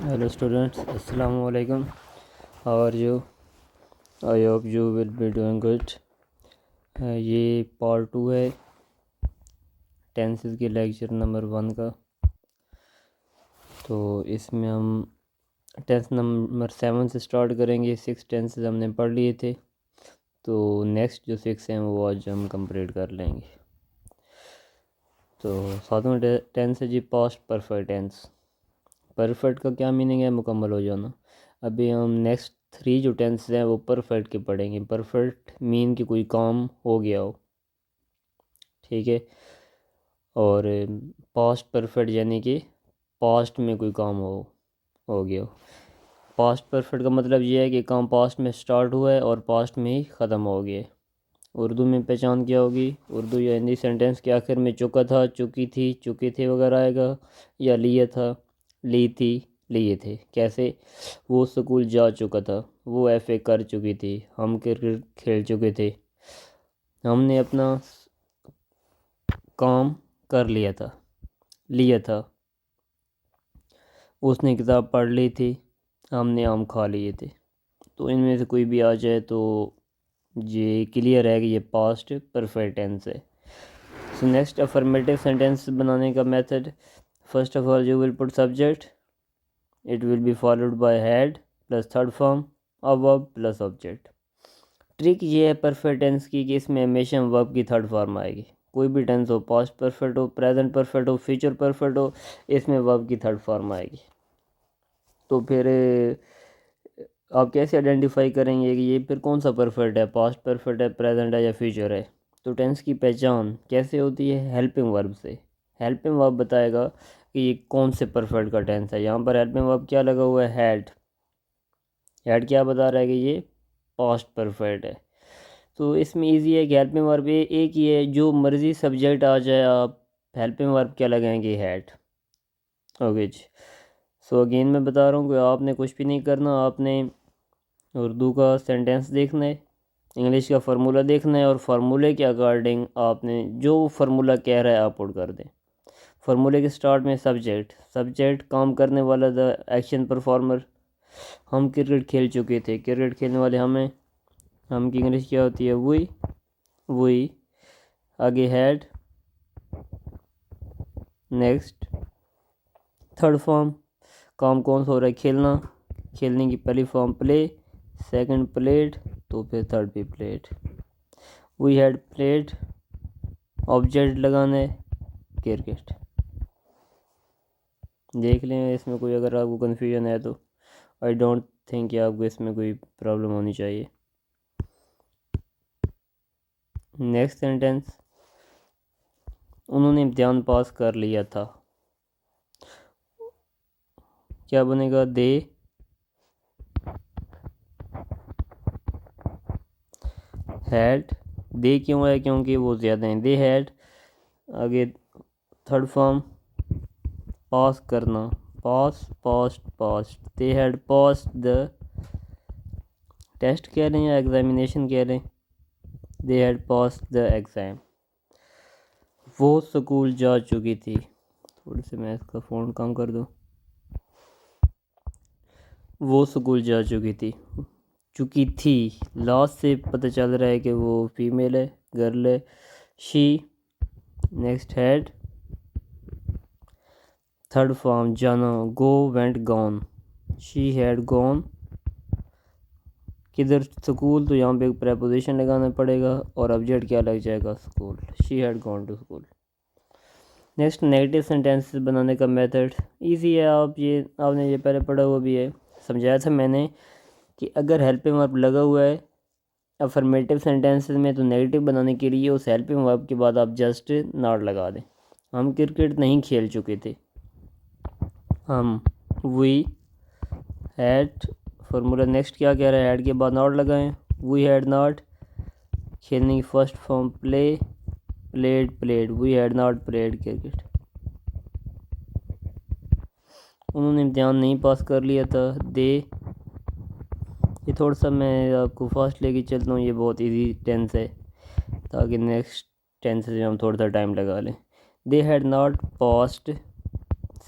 Hello students, Assalamu alaikum. How are you? I hope you will be doing good. ये part 2 है tenses के lecture number 1 का। तो इसमें हम टेंस नंबर 7 से स्टार्ट करेंगे। 6 टेंसेस हमने पढ़ लिए थे, तो नेक्स्ट जो 6 हैं वो आज हम कंप्लीट कर लेंगे। तो सातवां टेंस है जी पास्ट परफेक्ट टेंस। परफेक्ट का क्या मीनिंग है? मुकम्मल हो जाना। अभी हम नेक्स्ट 3 जो टेंस हैं वो परफेक्ट के पढ़ेंगे। परफेक्ट मीन कि कोई काम हो गया हो, ठीक है। और पास्ट परफेक्ट यानी कि पास्ट में कोई काम हो गया हो। पास्ट परफेक्ट का मतलब ये है कि काम पास्ट में स्टार्ट हुआ है और पास्ट में ही ख़त्म हो गया है। उर्दू में पहचान क्या होगी? उर्दू या हिंदी सेंटेंस के आखिर में चुका था, चुकी थी, चुके थे वगैरह आएगा, या लिया था, ली थी, लिए थे। कैसे? वो स्कूल जा चुका था, वो एफए कर चुकी थी, हम क्रिकेट खेल चुके थे, हमने अपना काम कर लिया था, उसने किताब पढ़ ली थी, हमने आम खा लिए थे। तो इनमें से कोई भी आ जाए तो ये क्लियर है कि ये पास्ट परफेक्ट टेंस है। सो नेक्स्ट अफर्मेटिव सेंटेंस बनाने का method, first of all you will put subject, it will be followed by had plus third form और वर्ब प्लस ऑब्जेक्ट। ट्रिक ये है परफेक्ट टेंस की कि इसमें हमेशा वर्ब की थर्ड फॉर्म आएगी। कोई भी टेंस हो, पास्ट परफेक्ट हो, प्रेजेंट परफेक्ट हो, फ्यूचर परफेक्ट हो, इसमें वर्ब की थर्ड फॉर्म आएगी। तो फिर आप कैसे आइडेंटिफाई करेंगे कि ये फिर कौन सा परफेक्ट है, पास्ट परफेक्ट है, प्रेजेंट है या फ्यूचर है? तो टेंस की पहचान कैसे होती है? हेल्पिंग वर्ब से। हेल्पिंग वर्ब बताएगा कि ये कौन से परफेक्ट का टेंस है। यहाँ पर हेल्पिंग वर्ब क्या लगा हुआ है? हैड। हैड क्या बता रहा है कि ये पास्ट परफेक्ट है। तो इसमें इजी है कि हेल्पिंग वर्ब एक ही है, जो मर्ज़ी सब्जेक्ट आ जाए आप हेल्पिंग वर्ब क्या लगाएंगे? हैड। ओके जी। सो अगेन मैं बता रहा हूँ कि आपने कुछ भी नहीं करना, आपने उर्दू का सेंटेंस देखना है, इंग्लिश का फार्मूला देखना है और फार्मूले के अकॉर्डिंग आपने जो फार्मूला कह रहा है आप पुट कर दें। फार्मूले के स्टार्ट में सब्जेक्ट काम करने वाला, द एक्शन परफॉर्मर। हम क्रिकेट खेल चुके थे, क्रिकेट खेलने वाले हमें, हम की इंग्लिश क्या होती है? वही। आगे हैड, नेक्स्ट थर्ड फॉर्म, काम कौन सा हो रहा है? खेलना, खेलने की पहली फॉर्म प्ले, सेकंड प्लेड, तो फिर थर्ड भी played. We had played, object लगाना है क्रिकेट। देख लें इसमें कोई अगर आपको कन्फ्यूजन है तो। आई डोंट थिंक कि आपको इसमें कोई प्रॉब्लम होनी चाहिए। नेक्स्ट सेंटेंस, उन्होंने इम्तिहान पास कर लिया था, क्या बनेगा? They had. दे क्यों है? क्योंकि वो ज़्यादा हैं। They had. आगे थर्ड फॉर्म पास करना, past. They had pass the test कह लें या एग्जामिनेशन कह लें, they had pass the exam. वो स्कूल जा चुकी थी, थोड़ी सी मैं इसका फ़ॉन्ट कम कर दूँ, वो स्कूल जा चुकी थी। लास्ट से पता चल रहा है कि वो फीमेल है, गर्ल है, she. Next had, third form जाना, go went gone, she had gone किधर? स्कूल। तो यहाँ पे एक प्रेपोजिशन लगाना पड़ेगा और ऑब्जेक्ट क्या लग जाएगा? School. She had gone to school. Next negative sentences बनाने का मेथड इजी है। आपने ये पहले पढ़ा हुआ भी है, समझाया था मैंने कि अगर हेल्पिंग वर्ब लगा हुआ है अफर्मेटिव सेंटेंसेस में तो नेगेटिव बनाने के लिए उस हेल्पिंग वर्ब के बाद आप जस्ट नॉट लगा दें। हम क्रिकेट नहीं खेल चुके थे, हम वी हैड। फार्मूला नेक्स्ट क्या कह रहा है? हैड के बाद नॉट लगाएं, वी हैड नॉट। खेलने की first form play, played, we had not played cricket. उन्होंने इम्तिहान नहीं पास कर लिया था, दे। ये थोड़ा सा मैं आपको फास्ट लेके चलता हूँ, ये बहुत इजी टेंस है ताकि नेक्स्ट टेंस से हम थोड़ा सा टाइम लगा लें। They had not past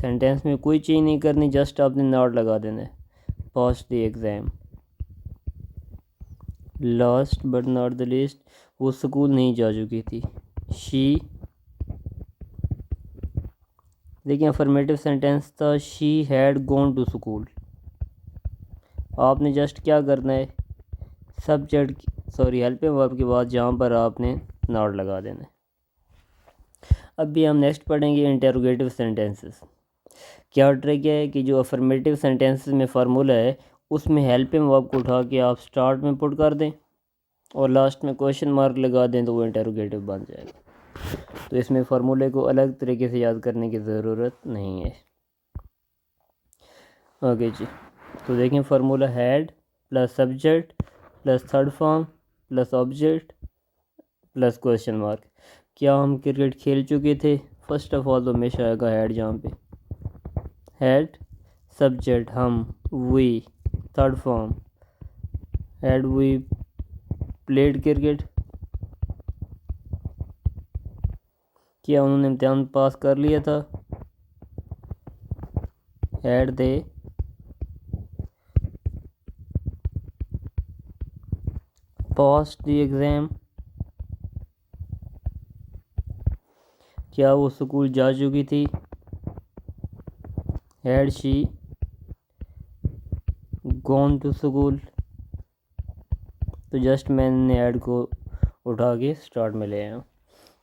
sentence में कोई चेंज नहीं करनी, जस्ट आपने नॉट लगा देना है। Pass the exam. Last but not the least, वो स्कूल नहीं जा चुकी थी। शी, देखिए अफर्मेटिव सेंटेंस था she had gone to school. आपने जस्ट क्या करना है, सब्जेक्ट हेल्पिंग वर्ब के बाद जहाँ पर आपने नॉट लगा देना है। अभी हम नेक्स्ट पढ़ेंगे इंटेरोगेटिव सेंटेंसेस। क्या ट्रिक है कि जो अफर्मेटिव सेंटेंसेस में फार्मूला है उसमें हेल्पिंग वर्ब को उठा के आप स्टार्ट में पुट कर दें और लास्ट में क्वेश्चन मार्क लगा दें तो वो इंटेरोगेटिव बन जाएगा। तो इसमें फार्मूले को अलग तरीके से याद करने की ज़रूरत नहीं है। ओके जी, तो देखें formula had plus subject plus third form plus object plus question mark. क्या हम क्रिकेट खेल चुके थे? फर्स्ट ऑफ ऑल तो हमेशा आएगा हैड, जहाँ पे हैड, सब्जेक्ट हम, we, third form had we played cricket. क्या उन्होंने इम्तिहान पास कर लिया था? Had they pass the exam. क्या वो स्कूल जा चुकी थी? Had she gone to school. तो जस्ट मैंने ऐड को उठा के स्टार्ट में ले आया।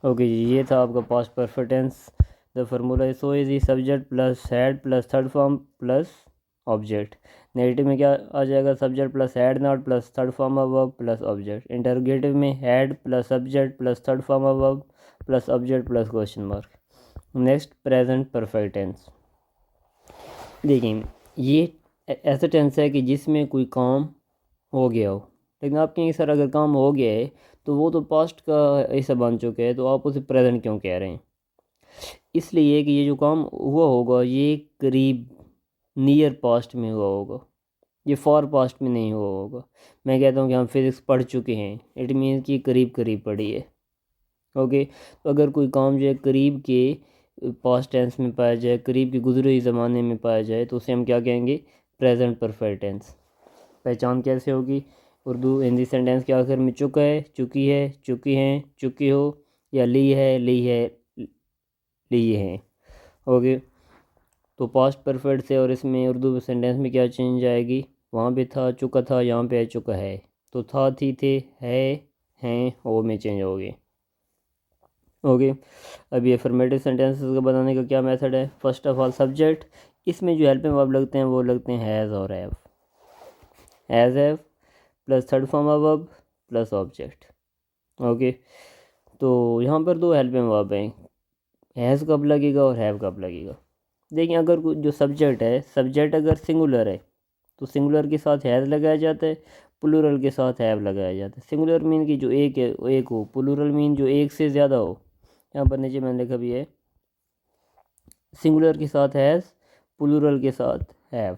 ओके जी, ये था आपका past perfect tense. The formula is so easy, subject plus had plus third form plus object. Negative में क्या आ जाएगा? Subject plus had not plus third form of verb plus object. Interrogative में had plus subject plus third form of verb plus object plus question mark. Next present perfect tense. देखिए ये ऐसा tense है कि जिसमें कोई काम हो गया हो, लेकिन आपके यहाँ सर अगर काम हो गया है तो वो तो पास्ट का हिस्सा बन चुका है, तो आप उसे प्रेजेंट क्यों कह रहे हैं? इसलिए कि ये जो काम हुआ होगा ये करीब नियर पास्ट में हुआ होगा, ये फॉर पास्ट में नहीं हुआ होगा। मैं कहता हूँ कि हम फिज़िक्स पढ़ चुके हैं, इट मीन्स कि करीब करीब पढ़ी है। ओके, तो अगर कोई काम जो है करीब के पास्ट टेंस में पाया जाए, करीब के गुजरे हुए ज़माने में पाया जाए, तो उसे हम क्या कहेंगे? Present perfect tense. पहचान कैसे होगी? उर्दू हिंदी सेंटेंस के आखिर में चुका है, चुकी है, चुकी हैं, चुकी हो, या ली है, लिए हैं। ओके, तो पास्ट परफेक्ट से और इसमें उर्दू सेंटेंस में क्या चेंज आएगी? वहाँ पे था, चुका था, यहाँ पे चुका है, तो था, थी, थे, है, हैं, हो में चेंज हो गए। ओके, अब ये अफर्मेटिव सेंटेंसेस को बनाने का क्या मेथड है? फर्स्ट ऑफ ऑल सब्जेक्ट, इसमें जो हेल्पिंग वर्ब लगते हैं वो लगते हैं हैज़ और have. Has have plus third form of verb plus object. Okay, तो यहाँ पर दो हेल्पिंग वर्ब हैं, हैज़ कब लगेगा और हैव कब लगेगा। देखिए अगर जो सब्जेक्ट है, सब्जेक्ट अगर सिंगुलर है तो सिंगुलर के साथ हैज़ लगाया जाता है, प्लूरल के साथ हैव लगाया जाता है। सिंगुलर मीन कि जो एक है एक हो, प्लूरल मीन जो एक से ज़्यादा हो। यहाँ पर नीचे मैंने लिखा भी है, सिंगुलर के साथ हैज़, प्लूरल के साथ हैव।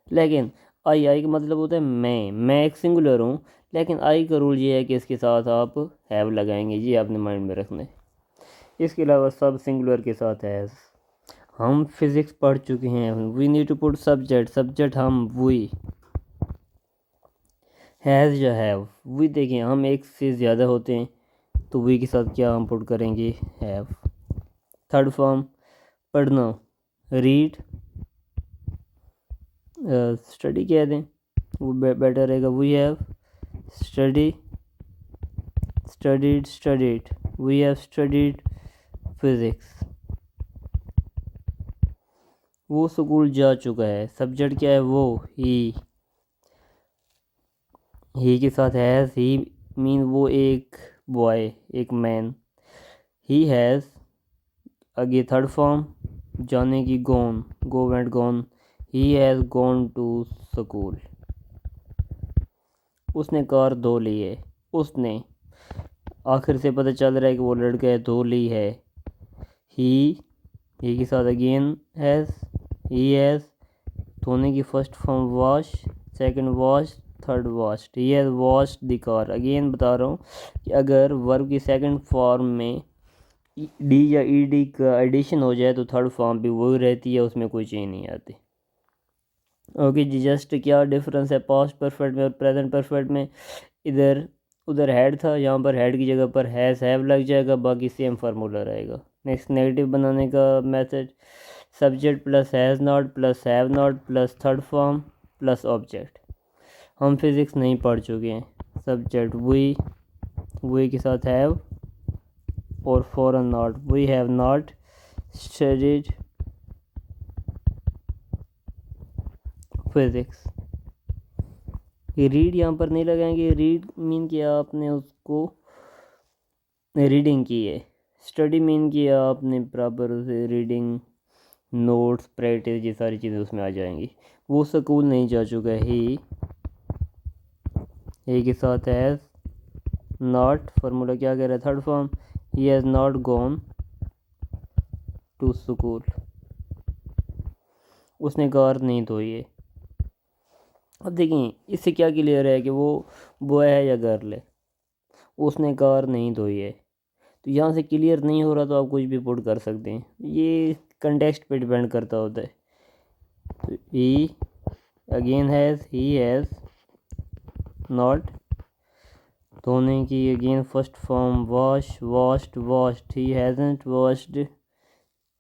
लेकिन आई का मतलब होता है मैं एक सिंगुलर हूँ, लेकिन आई का रूल ये है कि इसके साथ आप हैव लगाएंगे, ये आपने माइंड में रखना है। इसके अलावा सब सिंगुलर के साथ हैज़। हम फिज़िक्स पढ़ चुके हैं, we need to put subject, subject हम, वी, हैज़ या हैव। वी देखिए हम एक से ज़्यादा होते हैं तो वी के साथ क्या हम पुट करेंगे? हैव। थर्ड फॉर्म पढ़ना, रीड, स्टडी कह दें वो बेटर रहेगा। We have study, studied, we have studied physics. वो स्कूल जा चुका है, सब्जेक्ट क्या है? वो, ही के साथ हैज़, ही मीन वो एक बॉय, एक मैन। ही हैज़, आगे थर्ड फॉर्म जाने की, gone, go went gone, he has gone to school. उसने कार धो ली है, उसने, आखिर से पता चल रहा है कि वो लड़का है, धो ली है। ही के साथ अगेन हैज़, ही हैज़, धोने की first form wash, second wash, third washed. He has washed the car. Again बता रहा हूँ कि अगर वर्ब की सेकंड फॉर्म में डी या ई डी का एडिशन हो जाए तो थर्ड फॉर्म भी वही रहती है, उसमें कोई चेंज नहीं आती। ओके जी, जस्ट क्या डिफरेंस है पास्ट परफेक्ट में और प्रेजेंट परफेक्ट में। इधर उधर हैड था, यहाँ पर हैड की जगह पर हैज़ हैव लग जाएगा, बाकी सेम फार्मूला रहेगा। नेक्स्ट नेगेटिव बनाने का method, subject plus has not plus have not plus third form plus object. हम फिज़िक्स नहीं पढ़ चुके हैं। सब्जेक्ट वी के साथ हैव और फॉरन not, we have not studied physics. ये रीड यहाँ पर नहीं लगाएंगे, रीड मीन किया आपने उसको रीडिंग की है, स्टडी मीन किया आपने प्रॉपर उसे रीडिंग नोट्स प्रैक्टिस, ये सारी चीज़ें उसमें आ जाएंगी। वो स्कूल नहीं जा चुका है, ही के साथ हैज़ नॉट, फार्मूला क्या कह रहा है third form, he has not gone to school, उसने कार नहीं धोई है। अब देखिए इससे क्या क्लियर है कि वो बॉय है या गर्ल है, उसने कार नहीं धोई है। तो यहाँ से क्लियर नहीं हो रहा तो आप कुछ भी पुट कर सकते हैं, ये कंटेक्स्ट पे डिपेंड करता होता है। तो he again he has not, धोने की again first form wash washed washed, he hasn't washed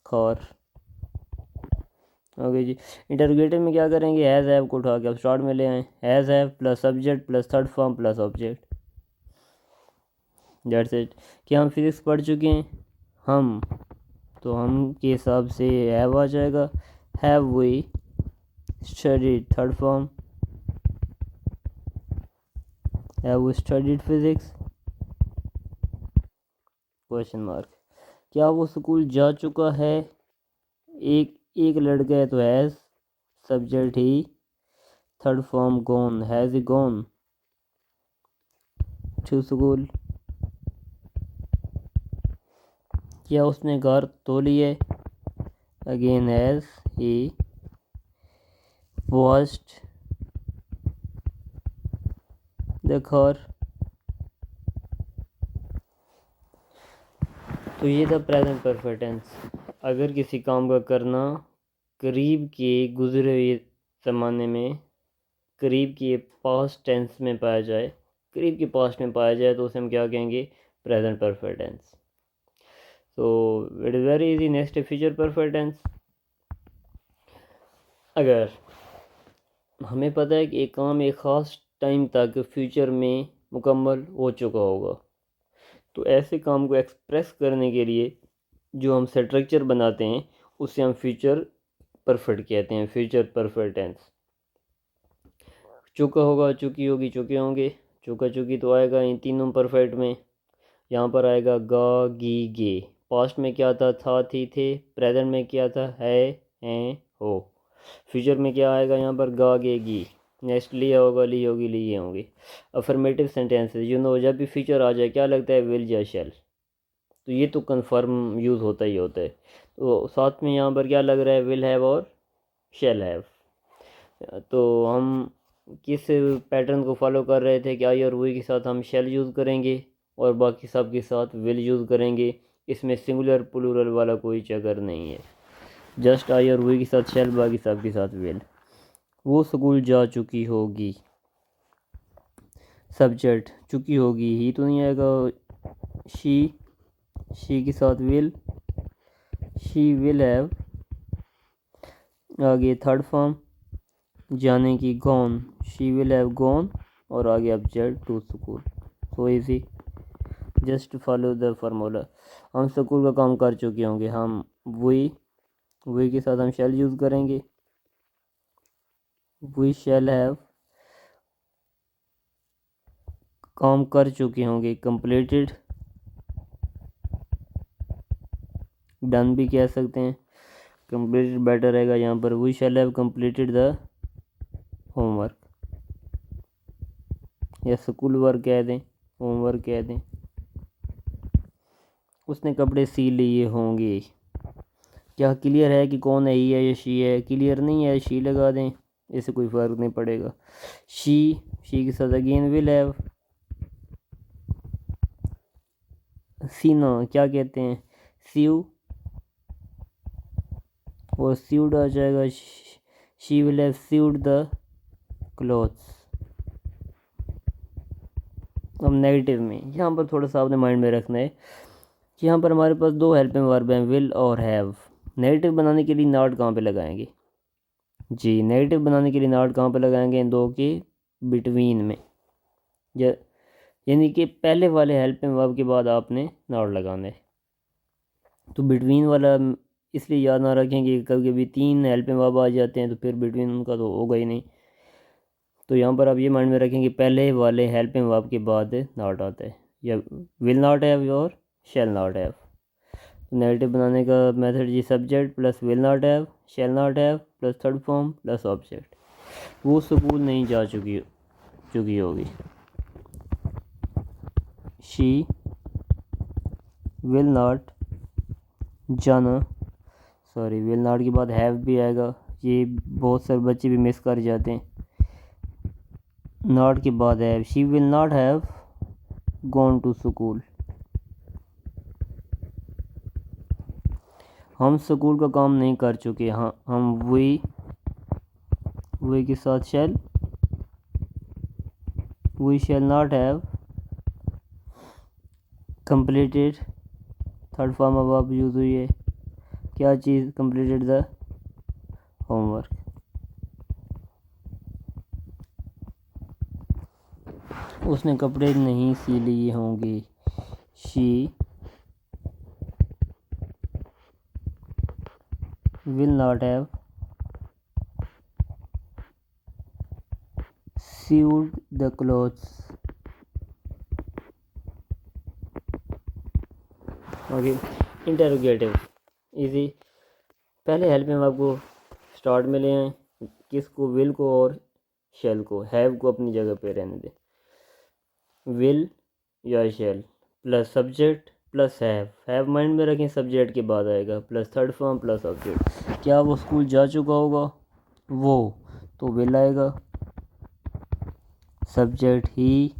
car. Okay जी, इंटरोगेटिव में क्या करेंगे, हैज़ हैव को उठा के अब स्टार्ट में ले आए, has have plus subject plus third form plus object, that's it. क्या हम फिजिक्स पढ़ चुके हैं हम, तो हम के हिसाब से हैव आ जाएगा, have we studied third form, have we studied physics question mark. क्या वो स्कूल जा चुका है, एक लड़का है तो has, subject he, third form gone, has he gone to school. क्या उसने कार धो ली है, again has he washed the car. तो ये था प्रेजेंट परफेक्ट टेंस। अगर किसी काम का करना करीब के गुजरे हुए ज़माने में, करीब के पास्ट टेंस में पाया जाए, करीब के पास्ट में पाया जाए, तो उसे हम क्या कहेंगे, प्रेजेंट परफेक्ट टेंस। तो it is very easy. Next है फ्यूचर परफेक्ट टेंस। अगर हमें पता है कि एक काम एक ख़ास टाइम तक फ्यूचर में मुकम्मल हो चुका होगा, तो ऐसे काम को एक्सप्रेस करने के लिए जो हम स्ट्रक्चर बनाते हैं उसे हम फ्यूचर परफेक्ट कहते हैं, फ्यूचर परफेक्ट टेंस। चुका होगा, चुकी होगी, चुके होंगे, चुका चुकी तो आएगा इन तीनों परफेक्ट में। यहाँ पर आएगा गा गी गे, पास्ट में क्या था थी थे, प्रेजेंट में क्या था है हैं हो, फ्यूचर में क्या आएगा यहाँ पर गा गे गी, नेक्स्ट लिया होगा ली होगी लिए होंगे। अफर्मेटिव सेंटेंसेस जब भी फ्यूचर आ जाए क्या लगता है, विल या शेल, तो ये तो कन्फर्म यूज़ होता ही होता है। तो साथ में यहाँ पर क्या लग रहा है, विल हैव और शेल हैव। तो हम किस पैटर्न को फॉलो कर रहे थे कि आई और वी के साथ हम शेल यूज़ करेंगे और बाकी सब के साथ विल यूज़ करेंगे। इसमें सिंगुलर प्लूरल वाला कोई चक्कर नहीं है, जस्ट आई और वी के साथ शेल, बाकी सब के साथ विल। वो स्कूल जा चुकी होगी, सब्जेक्ट चुकी होगी, ही तो नहीं आएगा, शी के साथ विल, शी विल हैव, आगे थर्ड फॉर्म जाने की gone, she will have gone, और आगे object to school. So easy, just follow the formula. हम स्कूल का काम कर चुके होंगे, हम वी के साथ हम शैल यूज़ करेंगे, वी शैल हैव काम कर चुके होंगे, कंप्लीटेड, डन भी कह सकते हैं, कंप्लीटेड बेटर रहेगा यहाँ पर, we shall have completed the homework, या स्कूल वर्क कह दें, होमवर्क कह दें। उसने कपड़े सी लिए होंगे, क्या क्लियर है कि कौन है, ही है या शी है, क्लियर नहीं है शी लगा दें, इससे कोई फ़र्क नहीं पड़ेगा। शी के साथ अगेन विल हैव, सीना क्या कहते हैं, सीव, और सीव्ड आ जाएगा she will have sewed the clothes. अब नेगेटिव में यहाँ पर थोड़ा सा आपने माइंड में रखना है कि यहाँ पर हमारे पास दो हेल्पिंग वर्ब हैं, विल और हैव। नेगेटिव बनाने के लिए नॉट कहाँ पे लगाएंगे जी, नेगेटिव बनाने के लिए नॉट कहाँ पे लगाएंगे, इन दो के बिटवीन में, यानी कि पहले वाले हेल्पिंग वर्ब के बाद आपने नॉट लगाना है। तो बिटवीन वाला इसलिए याद ना रखें कि कभी कभी तीन हेल्पिंग वर्ब आ जाते हैं तो फिर बिटवीन उनका तो होगा ही नहीं। तो यहाँ पर आप ये माइंड में रखें कि पहले वाले हेल्पिंग वर्ब के बाद नॉट आता है, या विल नॉट हैव और शैल नॉट हैव। नेगेटिव बनाने का मेथड जी, subject plus will not have, shall not have plus third form plus object. वो स्कूल नहीं जा चुकी होगी, शी विल नॉट जाना, सॉरी विल नॉट के बाद हैव भी आएगा, ये बहुत सारे बच्चे भी मिस कर जाते हैं। नॉट के बाद have, she will not have gone to school. हम स्कूल का काम नहीं कर चुके, हाँ हम वी के साथ shall, we shall not have completed, third form अब आप यूज़ हुई है, क्या चीज़, कंप्लीटेड द होमवर्क। उसने कपड़े नहीं सी लिए होंगे, she will not have sewed the clothes। Okay, interrogative easy. पहले हेल्पिंग वर्ब को स्टार्ट में ले आए, किसको, विल को और शेल को, हैव को अपनी जगह पे रहने दें। विल या shell plus subject plus have mind में रखें, सब्जेक्ट के बाद आएगा plus third form plus object. क्या वो स्कूल जा चुका होगा, वो तो विल आएगा, सब्जेक्ट ही,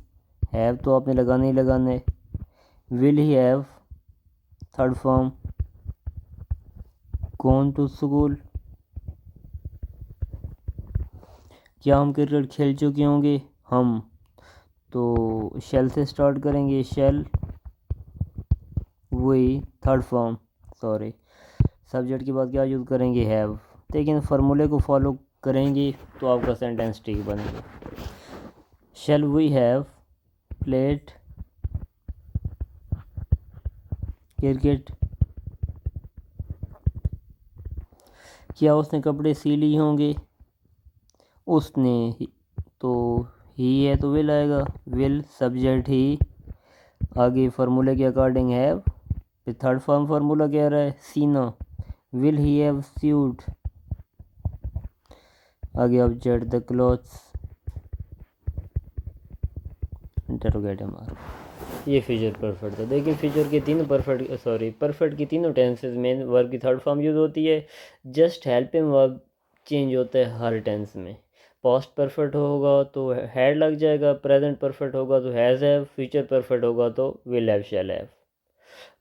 हैव तो आपने लगाना ही लगाना है, will he have third form gone to school. क्या हम क्रिकेट खेल चुके होंगे, हम तो शेल से स्टार्ट करेंगे, शेल वही थर्ड फॉर्म, सॉरी सब्जेक्ट के बाद क्या यूज़ करेंगे, हैव। लेकिन फार्मूले को फॉलो करेंगे तो आपका सेंटेंस ठीक बनेगा। Shall we have played cricket, क्या उसने कपड़े सी लिए होंगे, उसने तो ही है तो विल आएगा, विल सब्जेक्ट ही, आगे फार्मूले के अकॉर्डिंग हैव, फिर थर्ड फॉर्म फार्मूला कह रहा है सीना, विल ही हैव सीव्ड, आगे object the clothes, interrogative mark. ये फ्यूचर परफेक्ट था। देखिए फ्यूचर के तीनों परफेक्ट की तीनों टेंसेस में वर्ब की थर्ड फॉर्म यूज़ होती है, जस्ट हेल्पिंग वर्ब चेंज होता है हर टेंस में। पास्ट परफेक्ट होगा तो हैड लग जाएगा, प्रेजेंट परफेक्ट होगा तो हैज़ हैव, फ्यूचर परफेक्ट होगा तो विल हैव शैल हैव।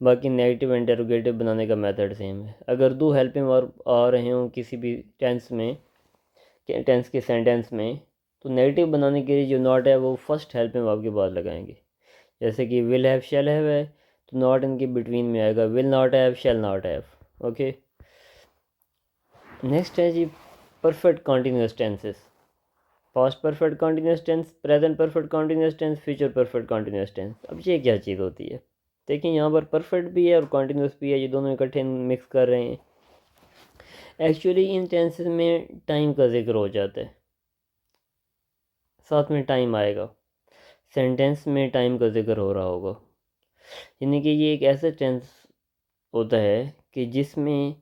बाकी नेगेटिव इंटरोगेटिव बनाने का मेथड सेम है। अगर दो हेल्पिंग वर्ब आ रहे हों किसी भी टेंस के सेंटेंस में, तो नेगेटिव बनाने के लिए जो नॉट है वो फर्स्ट हेल्पिंग वर्ब के बाद लगाएंगे। जैसे कि विल हैव शैल हैव है तो नॉट इनके बिटवीन में आएगा, will not have shall not have. Okay, next है जी perfect continuous tenses. Past perfect continuous tense, present perfect continuous tense, future perfect continuous tense. अब ये क्या चीज़ होती है, देखिए यहाँ पर परफेक्ट भी है और कॉन्टीन्यूअस भी है, ये दोनों इकट्ठे मिक्स कर रहे हैं। एक्चुअली इन टेंसेस में टाइम का जिक्र हो जाता है, साथ में टाइम आएगा, सेंटेंस में टाइम का जिक्र हो रहा होगा। यानी कि ये एक ऐसा टेंस होता है कि जिसमें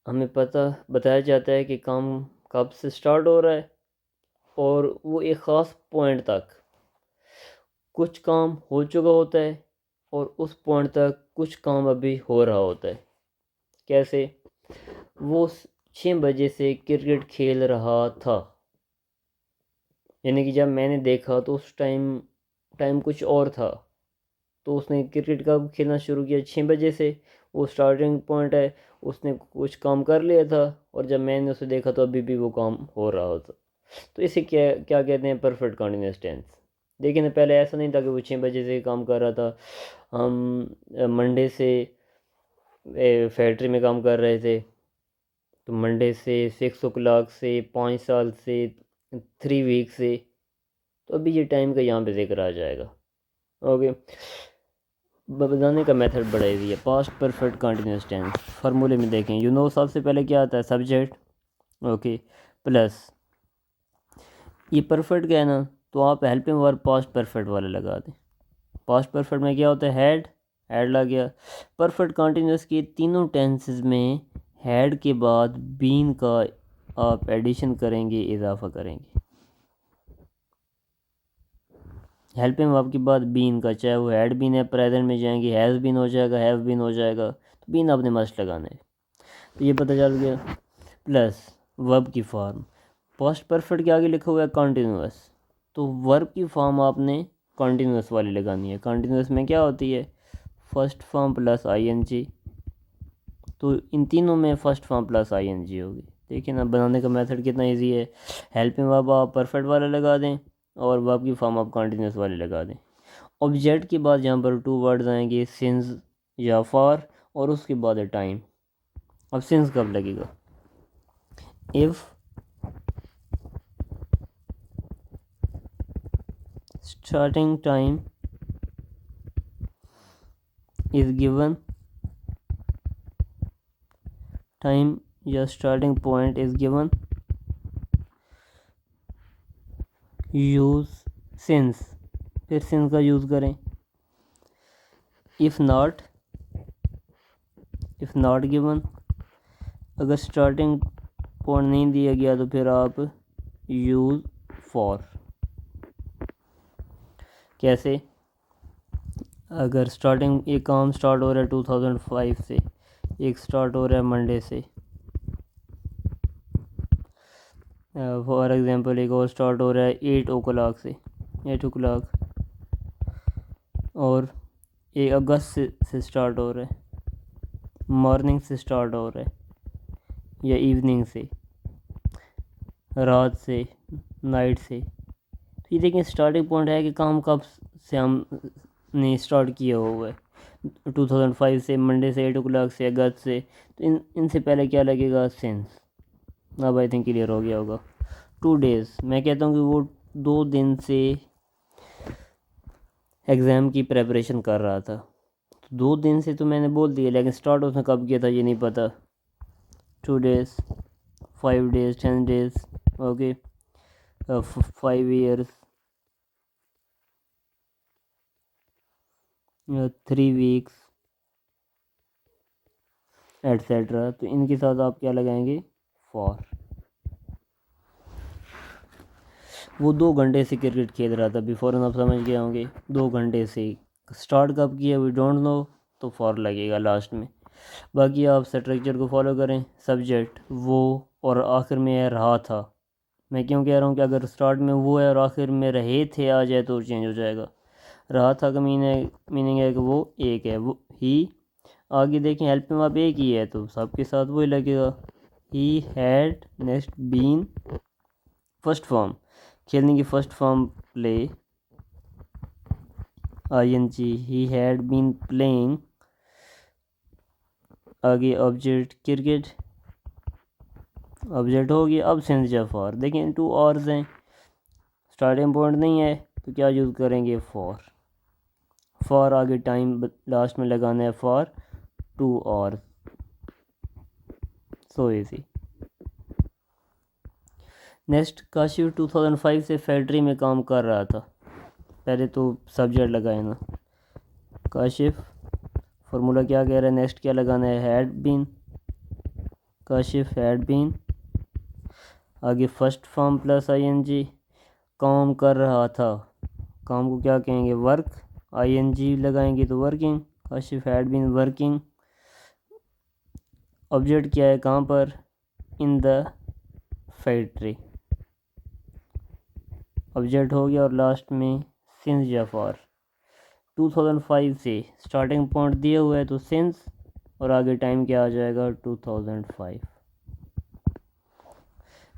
हमें बताया जाता है कि काम कब से स्टार्ट हो रहा है और वो एक ख़ास पॉइंट तक कुछ काम हो चुका होता है और उस पॉइंट तक कुछ काम अभी हो रहा होता है। कैसे, वो 6 बजे से क्रिकेट खेल रहा था, यानी कि जब मैंने देखा तो उस टाइम कुछ और था, तो उसने क्रिकेट कब खेलना शुरू किया, 6 बजे से। वो स्टार्टिंग पॉइंट है, उसने कुछ काम कर लिया था और जब मैंने उसे देखा तो अभी भी वो काम हो रहा होता। तो इसे क्या क्या कहते हैं, परफेक्ट कंटिन्यूस टेंस। देखिए ना, पहले ऐसा नहीं था कि वो 6 बजे से काम कर रहा था। हम मंडे से फैक्ट्री में काम कर रहे थे, तो मंडे से 6 o'clock से 5 साल से 3 वीक से, तो अभी ये टाइम का यहाँ पे जिक्र आ जाएगा। ओके, बताने का मेथड बड़ा इजी है। पास्ट परफेक्ट कंटिन्यूस टेंस फार्मूले में देखें, यू नो सबसे पहले क्या आता है, सब्जेक्ट, ओके, प्लस ये परफेक्ट क्या है ना, तो आप हेल्पिंग वर्ब पास्ट परफेक्ट वाला लगा दें। पास्ट परफेक्ट में क्या होता है, हैड लग गया। परफेक्ट कंटिन्यूस के तीनों टेंसेस में हैड के बाद बीन का आप एडिशन करेंगे, इजाफा करेंगे। हेल्पिंग वर्ब के बाद बीन का, चाहे वो हैड बीन है, प्रेजेंट में जाएंगे हैज़ बीन हो जाएगा, हैव बीन हो जाएगा, तो बीन आपने मस्ट लगाना है। तो ये पता चल गया। प्लस वर्ब की फॉर्म, पास्ट परफेक्ट के आगे लिखा हुआ है कंटिन्यूस, तो वर्ब की फॉर्म आपने कंटिन्यूस वाली लगानी है। कंटिन्यूस में क्या होती है, फर्स्ट फॉर्म प्लस आईएनजी, तो इन तीनों में फर्स्ट फॉर्म प्लस आईएनजी होगी। देखिए ना, बनाने का मेथड कितना इजी है। हेल्पिंग वर्ब आप परफेक्ट वाला लगा दें और वर्ब की फॉर्म आप कंटिन्यूस वाले लगा दें। ऑब्जेक्ट के बाद यहाँ पर 2 वर्ड्स आएंगे, सिंस या फॉर, और उसके बाद है टाइम। अब सिंस कब लगेगा, if starting time is given, time या starting point is given, use since, फिर since का यूज़ करें। if not given, अगर starting point नहीं दिया गया तो फिर आप use for। कैसे, अगर स्टार्टिंग, एक काम स्टार्ट हो रहा है 2005 से, एक स्टार्ट हो रहा है मंडे से, फॉर एग्ज़ाम्पल एक और स्टार्ट हो रहा है 8 o'clock से, 8 o'clock, और 1 अगस्त से स्टार्ट हो रहा है, मॉर्निंग से स्टार्ट हो रहा है या इवनिंग से, रात से, नाइट से। तो ये देखिए स्टार्टिंग पॉइंट है कि काम कब से हमने स्टार्ट किया हुआ है, 2005 से, मंडे से, 8 o'clock से, अगस्त से, तो इनसे पहले क्या लगेगा, सिंस। अब आई थिंक क्लियर हो गया होगा। 2 days, मैं कहता हूँ कि वो 2 दिन से एग्ज़ाम की प्रेपरेशन कर रहा था, तो 2 दिन से तो मैंने बोल दिया, लेकिन स्टार्ट उसने कब किया था ये नहीं पता। 2 days, 5 days, 10 days, okay, 5 years, 3 weeks, etcetera. तो इनके साथ आप क्या लगाएंगे, फॉर। वो 2 घंटे से क्रिकेट खेल रहा था, बिफोर आप समझ गए होंगे। 2 घंटे से, स्टार्ट कब किया वी डोंट नो, तो फॉर लगेगा लास्ट में। बाकी आप स्ट्रक्चर को फॉलो करें, सब्जेक्ट वो और आखिर में है रहा था। मैं क्यों कह रहा हूँ कि अगर स्टार्ट में वो है और आखिर में रहे थे आ जाए तो चेंज हो जाएगा। रहा था का मीनिंग है कि वो एक है, वो ही। आगे देखें हेल्प में आप एक ही है तो सबके साथ वही लगेगा, he had, next been, first form, खेलने की first form play, ING, he had been playing. आगे ऑब्जेक्ट क्रिकेट, ऑब्जेक्ट हो गया। अब सिंस या फॉर, देखिए 2 आवर्स हैं, स्टार्टिंग पॉइंट नहीं है तो क्या यूज़ करेंगे, फॉर आगे टाइम लास्ट में लगाना है, for 2 hours. So easy. Next, Kashif 2005 से फैक्ट्री में काम कर रहा था। पहले तो सब्जेक्ट लगाए ना, काशिफ, फार्मूला क्या कह रहा है, नेक्स्ट क्या लगाना है, had been, Kashif had been, आगे फर्स्ट फॉर्म प्लस ING, काम कर रहा था, काम को क्या कहेंगे, वर्क, ING लगाएंगे तो working, Kashif had been working. Object क्या है, कहाँ पर, इन द फैक्ट्री, ऑब्जेक्ट हो गया। और लास्ट में सिंस या फॉर, 2005 से स्टार्टिंग पॉइंट दिया हुआ है तो सिंस, और आगे टाइम क्या आ जाएगा 2005।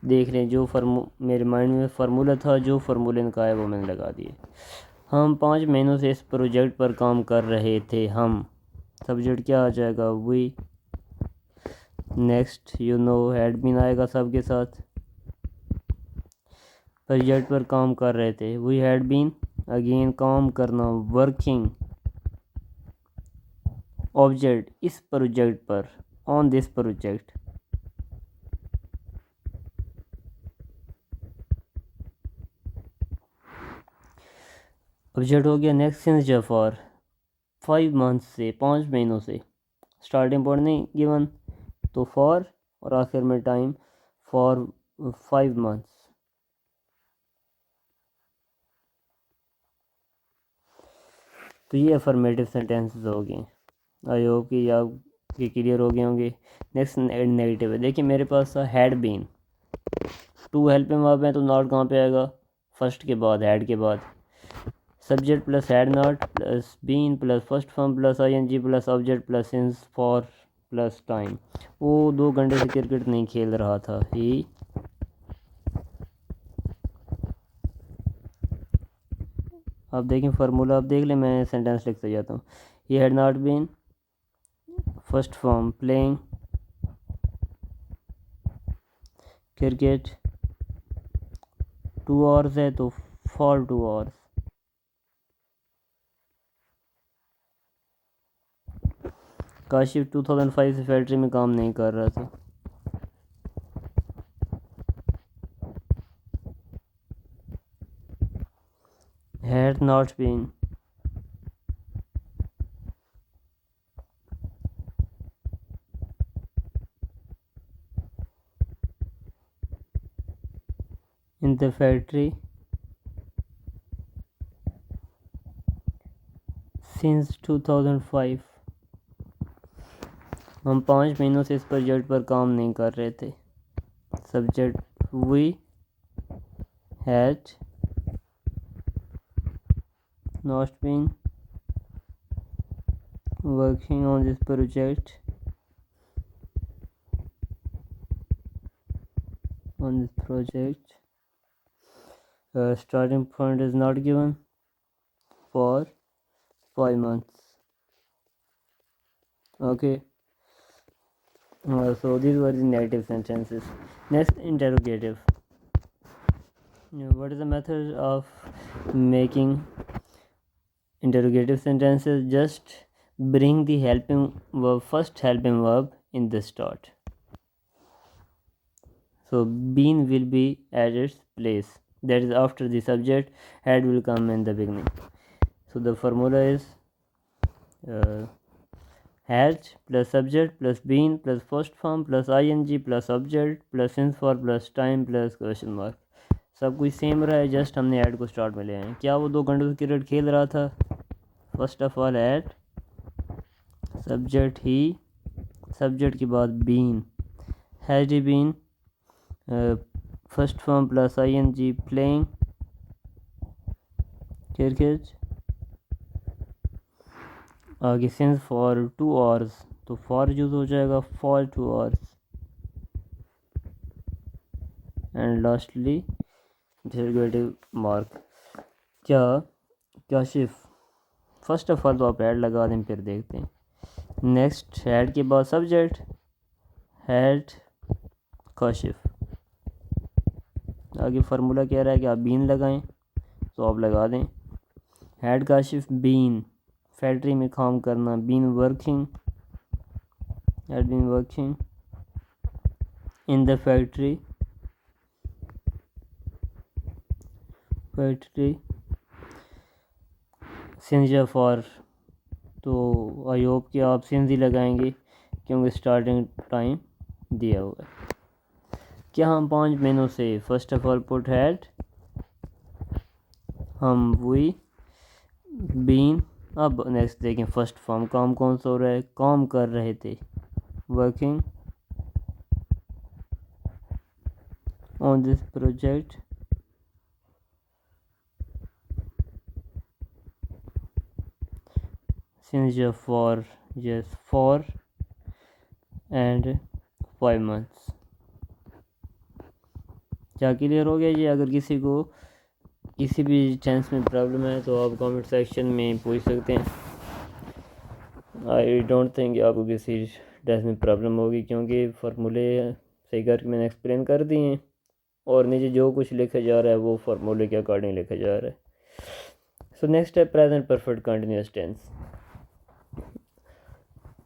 देख लें जो मेरे माइंड में फार्मूला था, जो फार्मूले का है वो मैंने लगा दिए। हम 5 महीनों से इस प्रोजेक्ट पर काम कर रहे थे। हम सब्जेक्ट क्या आ जाएगा we. Next you know had been आएगा सबके साथ। प्रोजेक्ट पर काम कर रहे थे, वी हैड बीन, अगेन काम करना, वर्किंग, ऑब्जेक्ट इस प्रोजेक्ट पर, ऑन दिस प्रोजेक्ट, ऑब्जेक्ट हो गया। नेक्स्ट सिंस जफर 5 मंथ से, 5 महीनों से, स्टार्टिंग पॉइंट नहीं गिवन तो फॉर और आखिर में टाइम फॉर 5 मंथ्स। तो ये अफर्मेटिव सेंटेंसेस हो गए। आई होप कि आपके क्लियर हो गए होंगे। नेक्स्ट नेगेटिव है। देखिए मेरे पास था had been, two helping verb है तो नॉट कहाँ पे आएगा, फर्स्ट के बाद, हैड के बाद। Subject plus had not plus been plus first form plus ING plus object plus since for plus time. वो 2 घंटे से क्रिकेट नहीं खेल रहा था, ही। आप देखें फार्मूला, आप देख लें, मैं सेंटेंस लिखते जाता हूँ। He had not been, first form playing cricket, 2 hours है तो फॉर 2 आवर्स। काशिफ 2005 से फैक्ट्री में काम नहीं कर रहा था। Had not been, in the factory since 2005। हम 5 महीनों से इस प्रोजेक्ट पर काम नहीं कर रहे थे। Subject we had not been working on this project starting point is not given for 5 months. Okay, so these were the negative sentences. Next, interrogative. What is the method of making interrogative sentences? Just bring the helping verb, first helping verb in the start. So been will be at its place, that is after the subject. Had will come in the beginning. So the formula is had plus subject plus been plus first form plus ing plus object plus since for plus time plus question mark. सब कुछ same रहा है, just हमने add को start में ले आए। क्या वो 2 घंटों से क्रिकेट खेल रहा था? First of all add, subject he, subject के बाद been, has he been, first form plus ing playing cricket, आगे सिंस फॉर 2 आवर्स तो फॉर यूज़ हो जाएगा for 2 hours, and lastly interrogative mark. क्या काशिफ, फर्स्ट ऑफ ऑल तो आप add लगा दें फिर देखते हैं। नेक्स्ट हैड के बाद सब्जेक्ट, हैड काशिफ, आगे फार्मूला कह रहा है कि आप बीन लगाएं तो आप लगा दें। हैड काशिफ बीन, फैक्ट्री में काम करना, been working, had been working in the factory since या फॉर, तो आई होप कि आप सिंस ही लगाएंगे क्योंकि स्टार्टिंग टाइम दिया हुआ है। क्या हम 5 महीनों से, first of all put had, हम वी बीन। अब नेक्स्ट देखें फर्स्ट फॉर्म, काम कौन सा हो रहा है, काम कर रहे थे, working on this project, since या for, yes for and 5 months। क्या क्लियर हो गया जी? अगर किसी को किसी भी टेंस में प्रॉब्लम है तो आप कमेंट सेक्शन में पूछ सकते हैं। आई डोंट थिंक आपको किसी टेंस में प्रॉब्लम होगी, क्योंकि फार्मूले सही करके मैंने एक्सप्लेन कर दिए हैं और नीचे जो कुछ लिखा जा रहा है वो फार्मूले के अकॉर्डिंग लिखा जा रहा है। सो नेक्स्ट है प्रेजेंट परफेक्ट कंटिन्यूस टेंस,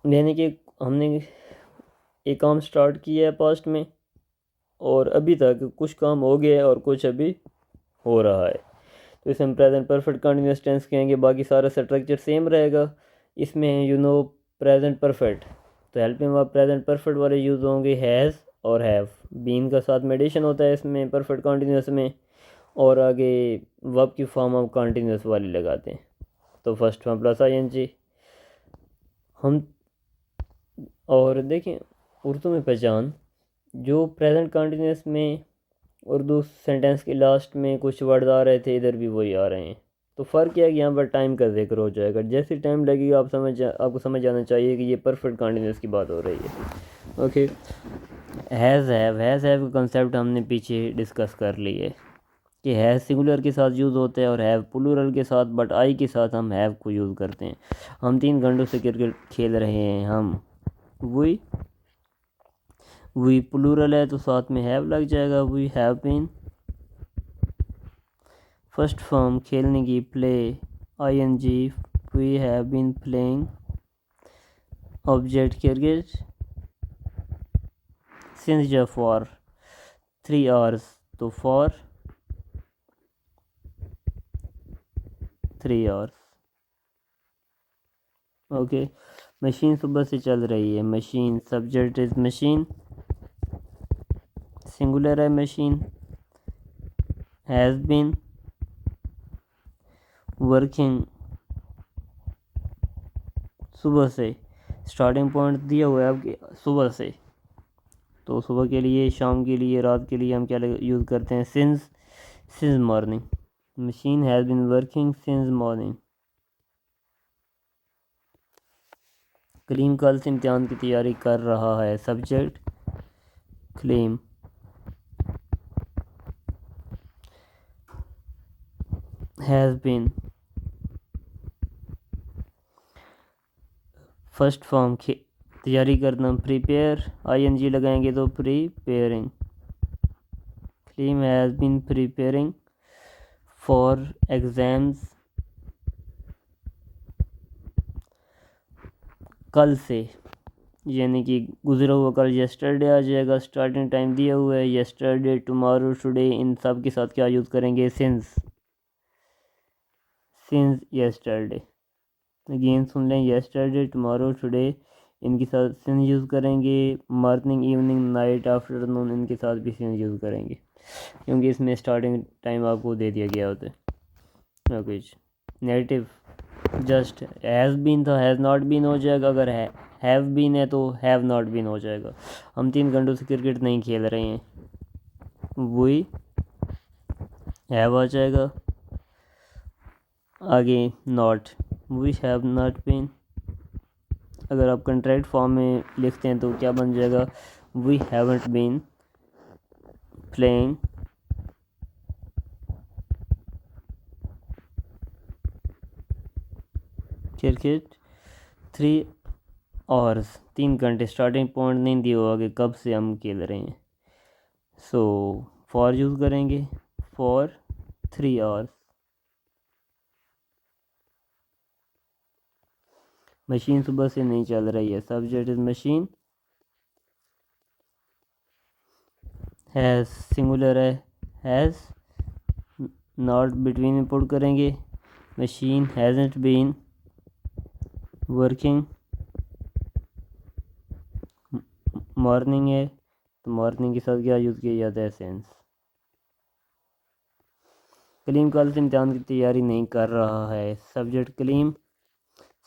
यानी कि हमने एक काम स्टार्ट किया है पास्ट में और अभी तक कुछ काम हो गया है और कुछ अभी हो रहा है, तो इसे हम प्रेजेंट परफेक्ट कंटिन्यूस टेंस कहेंगे। बाकी सारा स्ट्रक्चर सेम रहेगा। इसमें प्रेजेंट परफेक्ट, तो हेल्पिंग वर्ब प्रेजेंट परफेक्ट वाले यूज़ होंगे हैज़ और हैव। बीन का साथ में एडिशन होता है इसमें परफेक्ट कंटिन्यूस में, और आगे वर्ब की फॉर्म हम कंटिन्यूस वाली लगाते हैं। तो फर्स्ट फॉर्म प्लस ING हम। और देखें उर्दू में पहचान, जो प्रेजेंट कंटिन्यूस में उर्दू सेंटेंस के लास्ट में कुछ वर्ड आ रहे थे, इधर भी वही आ रहे हैं। तो फ़र्क क्या है कि यहाँ पर टाइम का जिक्र हो जाएगा। जैसे टाइम लगेगा आपको समझ आना चाहिए कि ये परफेक्ट कंटिन्यूस की बात हो रही है। ओके, हैज़ हैव का कंसेप्ट हमने पीछे डिस्कस कर ली है कि हैज़ सिंगुलर के साथ यूज़ होता है और हैव प्लूरल के साथ, बट आई के साथ हम हैव को यूज़ करते हैं। हम 3 घंटों से क्रिकेट खेल रहे हैं, हम वी प्लूरल है तो साथ में हैव लग जाएगा, we have been. First form खेलने की play ING, we have been playing. Object cricket, since या फॉर 3 hours तो फॉर 3 hours। ओके, मशीन सुबह से चल रही है, machine subject is machine, singular है मशीन। हैज़ बीन वर्किंग, सुबह से, स्टार्टिंग पॉइंट दिया हुआ है आपके सुबह से, तो सुबह के लिए, शाम के लिए, रात के लिए हम क्या यूज़ करते हैं? Since morning. Machine has been working since morning. Kaleem कल से इम्तिहान की तैयारी कर रहा है, subject Kaleem. Has been first form तैयारी करना, प्रिपेयर ING लगाएंगे तो preparing. Kaleem has been preparing for exams कल से, यानी कि गुजरा हुआ कल येस्टरडे आ जाएगा। स्टार्टिंग टाइम दिया हुआ है येस्टरडे, टुमारो, टुडे, इन सब के साथ क्या यूज़ करेंगे? Since yesterday. अगेन सुन लें, येस्टरडे, टुमारो, टुडे, इनके साथ सिंस यूज़ करेंगे। मॉर्निंग, इवनिंग, नाइट, आफ्टरनून, इनके साथ भी सिंस यूज़ करेंगे, क्योंकि इसमें स्टार्टिंग टाइम आपको दे दिया गया होता है। Okay, negative just has been था हैज़ नॉट बीन हो जाएगा। अगर हैव बीन है तो हैव नॉट बीन हो जाएगा। हम 3 घंटों से क्रिकेट नहीं खेल रहे हैं, वी हैव आ जाएगा। आगे not, we have not been. अगर आप कंट्रैक्ट फॉर्म में लिखते हैं तो क्या बन जाएगा? We haven't been playing cricket 3 hours, 3 घंटे। स्टार्टिंग पॉइंट नहीं दिया हुआ कि कब से हम खेल रहे हैं, सो फॉर यूज़ करेंगे, फॉर 3 hours। मशीन सुबह से नहीं चल रही है, subject is machine. Has singular है, हैज़ नॉट बिटवीन में पुट करेंगे। मशीन हैज़ंट बीन वर्किंग, मॉर्निंग है तो मॉर्निंग के साथ क्या यूज़ किया जाता है? सेंस। कलीम कल से इम्तिहान की तैयारी नहीं कर रहा है, सब्जेक्ट कलीम।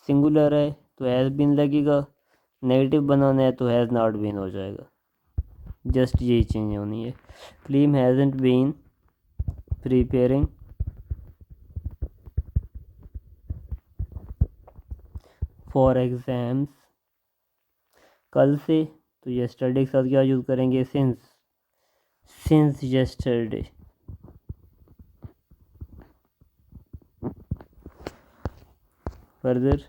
सिंगुलर है तो हैज़ बीन लगेगा, नेगेटिव बनाना है तो हैज़ नॉट बीन हो जाएगा। जस्ट यही चेंज होनी है। Kaleem hasn't been preparing for exams कल से, तो yesterday के साथ क्या यूज़ करेंगे, since yesterday। Further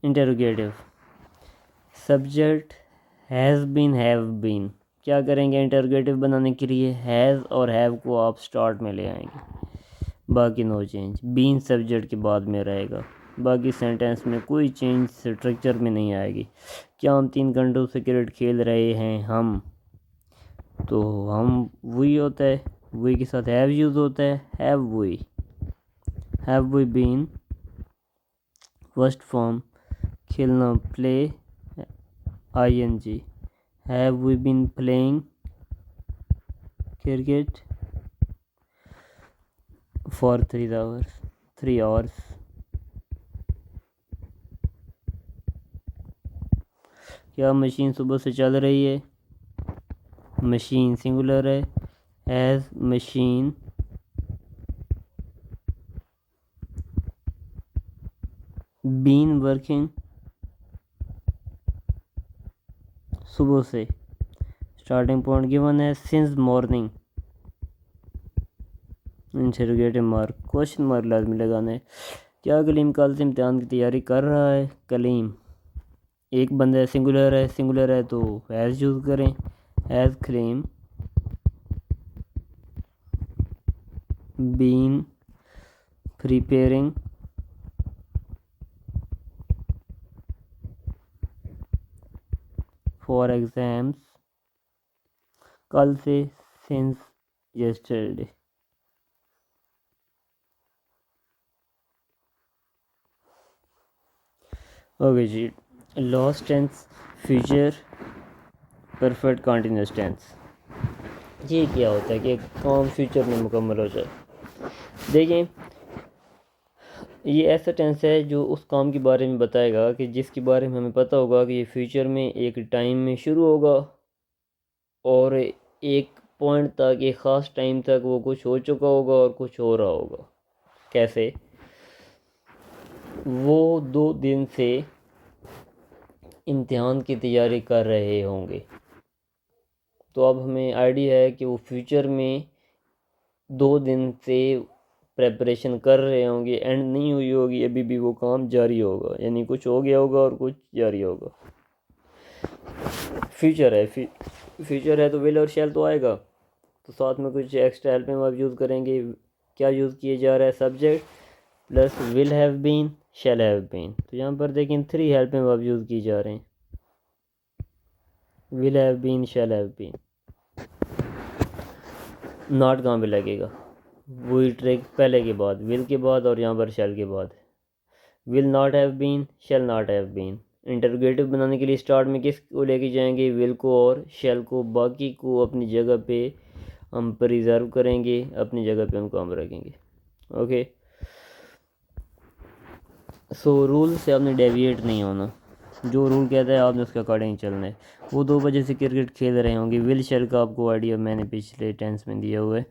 interrogative, subject has been, have been, क्या करेंगे इंटरोगेटिव बनाने के लिए, हैज़ और हैव को आप स्टार्ट में ले आएंगे, बाकी नो चेंज। बीन सब्जेक्ट के बाद में रहेगा, बाकी सेंटेंस में कोई चेंज स्ट्रक्चर में नहीं आएगी। क्या हम 3 घंटों से क्रिकेट खेल रहे हैं हम, तो हम वही होता है, वही के साथ हैव यूज़ होता है, have we been first form, खेलना play ing, have we been playing cricket for 3 hours. क्या मशीन सुबह से चल रही है, मशीन सिंगुलर है, हैज़ मशीन बीन वर्किंग, सुबह से। स्टार्टिंग पॉइंट गिवन है since morning, interrogative mark, question mark लाजमी लगाना है। क्या कलीम कल से इम्तिहान की तैयारी कर रहा है, कलीम एक बंदा है, सिंगुलर है तो हैज़ यूज़ करें, has Kaleem been preparing for exams, कल से सिंस yesterday। ओके जी, last tense, future perfect continuous tense. ये क्या होता है कि काम फ्यूचर में मुकम्मल हो जाए। देखें, ये ऐसा टेंस है जो उस काम के बारे में बताएगा कि जिसके बारे में हमें पता होगा कि ये फ्यूचर में एक टाइम में शुरू होगा और एक पॉइंट तक, एक ख़ास टाइम तक वो कुछ हो चुका होगा और कुछ हो रहा होगा। कैसे, वो 2 दिन से इम्तिहान की तैयारी कर रहे होंगे, तो अब हमें आइडिया है कि वो फ्यूचर में 2 दिन से प्रेपरेशन कर रहे होंगे, एंड नहीं हुई होगी, अभी भी वो काम जारी होगा, यानी कुछ हो गया होगा और कुछ जारी होगा। फ्यूचर है तो विल और शैल तो आएगा, तो साथ में कुछ एक्स्ट्रा हेल्पिंग वर्ब यूज़ करेंगे। क्या यूज़ किया जा रहा है, subject plus will have been, shall have been. तो यहाँ पर देखें 3 हेल्पिंग वर्ब यूज़ किए जा रहे हैं, will have been, shall have been. Not कहाँ पे लगेगा, वही ट्रिक पहले के बाद, विल के बाद और यहाँ पर शैल के बाद। Will not have been, shall not have been. Interrogative बनाने के लिए स्टार्ट में किस को लेके जाएंगे, विल को और शैल को, बाकी को अपनी जगह पे हम प्रिजर्व करेंगे, अपनी जगह पे हम काम रखेंगे। ओके, सो रूल से आपने डेविएट नहीं होना, जो रूल कहता है आपने उसके अकॉर्डिंग चलना है। वो 2 बजे से क्रिकेट खेल रहे होंगे, विल शैल का आपको आइडिया मैंने पिछले टेंस में दिया हुआ है।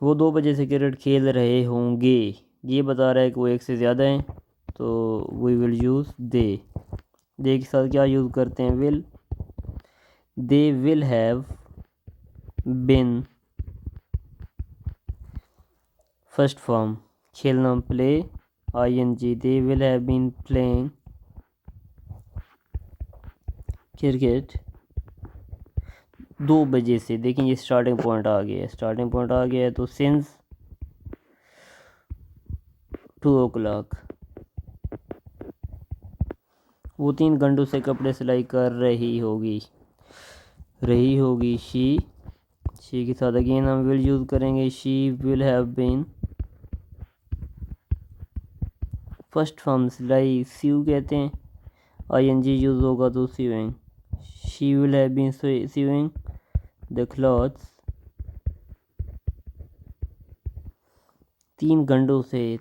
वो 2 बजे से क्रिकेट खेल रहे होंगे, ये बता रहा है कि वो एक से ज़्यादा हैं, तो वी विल यूज़ दे के साथ क्या यूज़ करते हैं, will. They will have been first form, खेलना play ing, they will have been playing cricket 2 बजे से। देखें ये स्टार्टिंग पॉइंट आ गया है, तो सिंस 2 o'clock, वो 3 घंटों से कपड़े सिलाई कर रही होगी, शी के साथ अगेन हम विल यूज़ करेंगे, she will have been first form सिलाई सीव कहते हैं, ing यूज़ होगा तो sewing, she will have been sewing the clothes 3 घंटों से।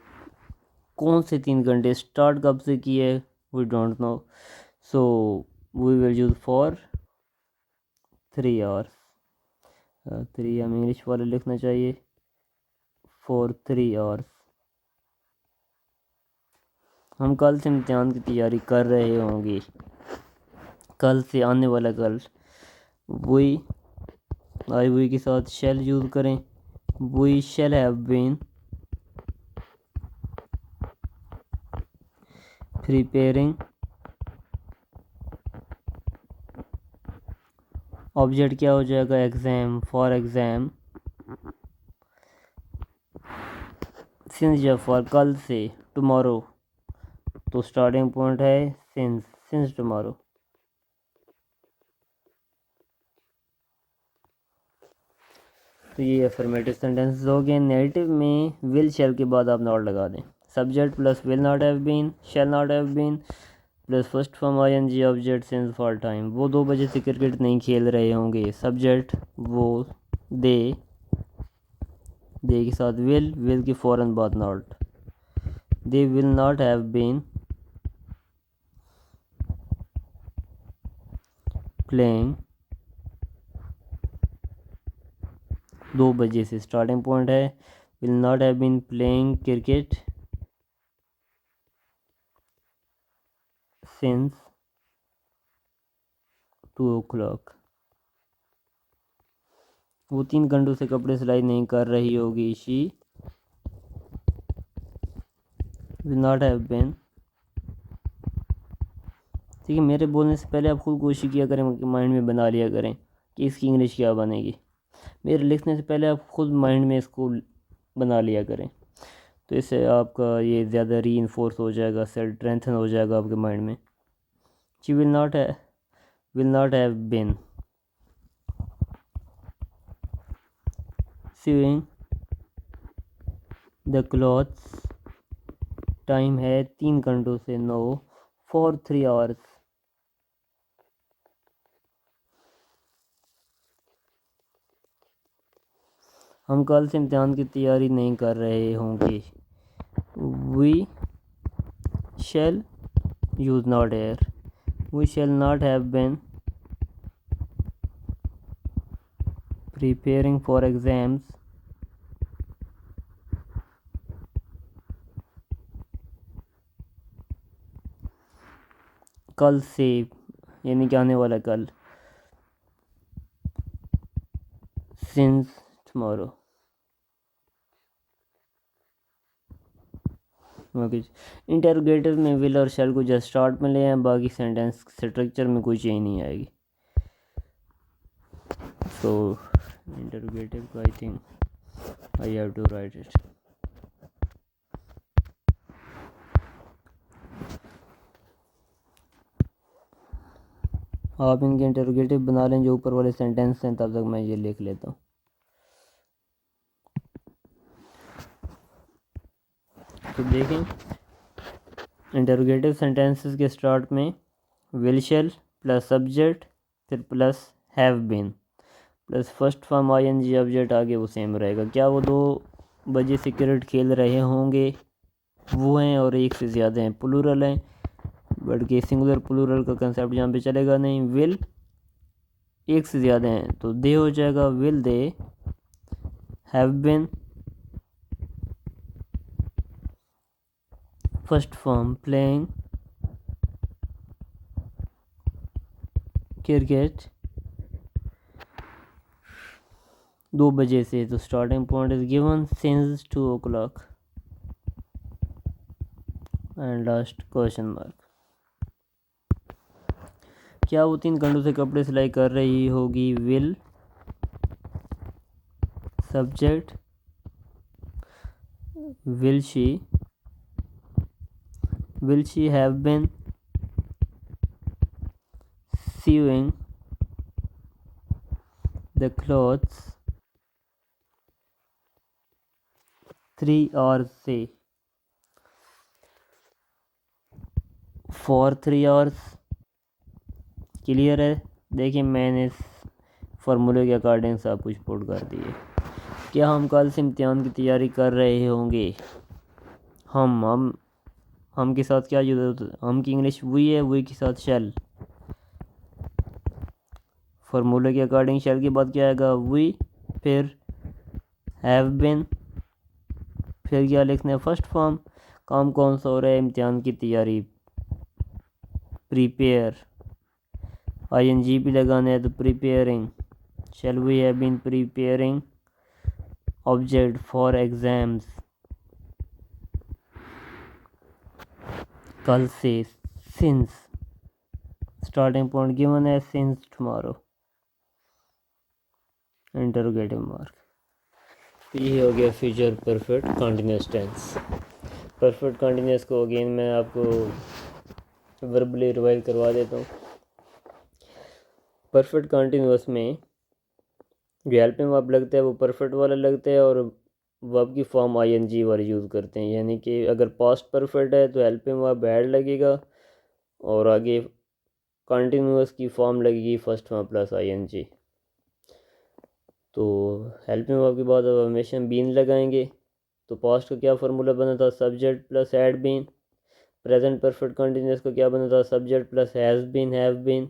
कौन से 3 घंटे, स्टार्ट कब से किए we don't know, so we will use for 3 hours. 3 हमें इंग्लिश वाले लिखना चाहिए, फॉर 3 आवर्स। हम कल से इम्तिहान की तैयारी कर रहे होंगे, कल से आने वाला कल, वी, आई वी के साथ शैल यूज़ करें, we shall have been preparing, object क्या हो जाएगा, एग्ज़ाम, फॉर एग्ज़ाम, सिंस या फॉर कल से, टुमारो, तो स्टार्टिंग पॉइंट है सिंस टुमारो। तो ये अफर्मेटिव सेंटेंसेस हो गए। नेगेटिव में विल शैल के बाद आप नॉट लगा दें, subject plus will not have been, shall not have been plus first form ING object since for time. वो 2 बजे से क्रिकेट नहीं खेल रहे होंगे, सब्जेक्ट वो दे के साथ विल के फ़ौरन बाद not, they will not have been playing, 2 बजे से स्टार्टिंग पॉइंट है, will not have been playing cricket since 2 o'clock। वो 3 घंटों से कपड़े सिलाई नहीं कर रही होगी, she will not have been. ठीक है, मेरे बोलने से पहले आप खुद कोशिश किया करें, माइंड में बना लिया करें कि इसकी इंग्लिश क्या बनेगी। मेरे लिखने से पहले आप खुद माइंड में इसको बना लिया करें, तो इससे आपका ये ज़्यादा री इन्फोर्स हो जाएगा, स्ट्रेंथन हो जाएगा आपके माइंड में। She will not have been seeing the clothes, time है 3 घंटों से, नो फॉर 3 आवर्स। हम कल से इम्तिहान की तैयारी नहीं कर रहे होंगे, we shall use not here, we shall not have been preparing for exams, कल से यानी कि आने वाला कल, सिंस टुमारो। ओके, इंटरोगेटिव में विल और शैल को जस्ट स्टार्ट में ले आए, बाकी सेंटेंस स्ट्रक्चर में कोई चेंज नहीं आएगी। सो इंटरोगेटिव को I think I have to write it. आप इनके इंटरोगेटिव बना लें जो ऊपर वाले सेंटेंस हैं, तब तक मैं ये लिख लेता हूँ। तो देखें, इंटरोगेटिव सेंटेंसेस के स्टार्ट में विल शैल प्लस सब्जेक्ट फिर plus have been plus first form ING object, आगे वो सेम रहेगा। क्या वो 2 बजे से क्रिकेट खेल रहे होंगे, वो हैं और एक से ज़्यादा हैं, प्लूरल हैं, बट के सिंगुलर प्लूरल का कंसेप्ट यहाँ पे चलेगा नहीं। विल एक से ज़्यादा हैं तो दे हो जाएगा, will they have been first form playing cricket 2 बजे से, तो starting point is given since 2 o'clock and last question mark. क्या वो 3 घंटों से कपड़े सिलाई कर रही होगी, will subject will she have been sewing the clothes 3 hours से, for 3 hours। क्लियर है? देखिए मैंने फार्मूले के अकॉर्डिंग सब कुछ पुट कर दिए। क्या हम कल से इम्तिहान की तैयारी कर रहे होंगे, हम के साथ क्या यूज़ होता है, हम की इंग्लिश वी है, वी के साथ शैल, फार्मूले के अकॉर्डिंग शैल के बाद क्या आएगा, वी, फिर हैव बीन, फिर क्या लिखना है, फर्स्ट फॉर्म। काम कौन सा हो रहा है, इम्तिहान की तैयारी, प्रिपेयर, ING भी लगाना है तो preparing, shall we have been preparing object for exams, कल से, since, starting point given है since tomorrow, इंटरोगेटिव मार्क। तो ये हो गया future perfect continuous tense. Perfect continuous को अगेन मैं आपको वर्बली रिवाइज करवा देता हूँ। परफेक्ट कंटिन्यूस में जो हेल्पिंग वर्ब लगता है वो परफेक्ट वाला लगता है और वर्ब की फॉर्म ING वाली यूज़ करते हैं, यानी कि अगर पास्ट परफेक्ट है तो हेल्पिंग वर्ब ऐड लगेगा और आगे कंटिन्यूस की फॉर्म लगेगी फर्स्ट फॉर्म प्लस ING। तो हेल्पिंग वर्ब के बाद अब हमेशा बीन लगाएंगे। तो पास्ट का क्या फार्मूला बना था, subject plus had been. Present perfect continuous का क्या बना था, subject plus has been have been.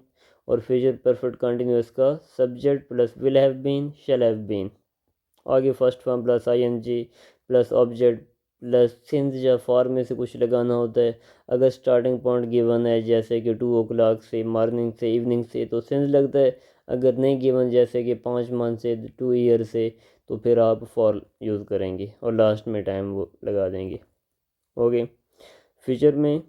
और फ्यूचर परफेक्ट कंटिन्यूस का subject plus will have been shall have been. आगे first form plus ING plus object plus since या for में से कुछ लगाना होता है। अगर स्टार्टिंग पॉइंट गिवन है जैसे कि 2 o'clock से, मॉर्निंग से, इवनिंग से, तो सिंस लगता है। अगर नहीं गिवन जैसे कि 5 मंथ से, 2 ईयर से, तो फिर आप फॉर यूज़ करेंगे और लास्ट में टाइम वो लगा देंगे। ओके, फ्यूचर में